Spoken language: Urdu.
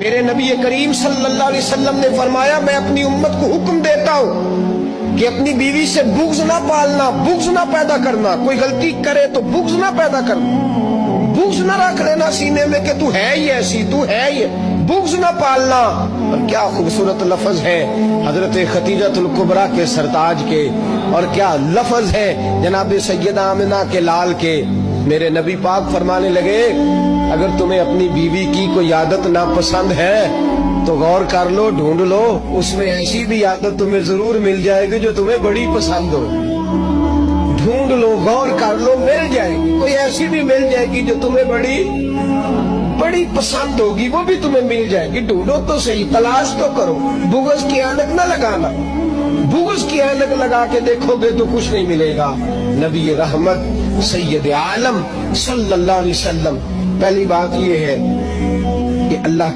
میرے نبی کریم صلی اللہ علیہ وسلم نے فرمایا میں اپنی امت کو حکم دیتا ہوں کہ اپنی بیوی سے بغض نہ پالنا، بغض نہ پیدا کرنا. کوئی غلطی کرے تو بغض نہ پیدا کرنا، بغض نہ رکھ لینا سینے میں کہ تو ہے ہی ایسی، تو ہے ہی، بغض نہ پالنا. اور کیا خوبصورت لفظ ہے حضرت خدیجہ الکبریٰ کے سرتاج کے، اور کیا لفظ ہے جناب سیدہ آمنہ کے لال کے. میرے نبی پاک فرمانے لگے اگر تمہیں اپنی بیوی کی کوئی عادت ناپسند ہے تو غور کر لو، ڈھونڈ لو، اس میں ایسی بھی عادت تمہیں ضرور مل جائے گی جو تمہیں بڑی پسند ہو. ڈھونڈ لو، غور کر لو، مل جائے گی، کوئی ایسی بھی مل جائے گی جو تمہیں بڑی پسند ہوگی، وہ بھی تمہیں مل جائے گی. ڈھونڈو تو صحیح، تلاش تو کرو، بغض کی اینک نہ لگانا. بغض کی اینک لگا کے دیکھو گے تو کچھ نہیں ملے گا. نبی رحمت سید عالم صلی اللہ علیہ وسلم، پہلی بات یہ ہے کہ اللہ کے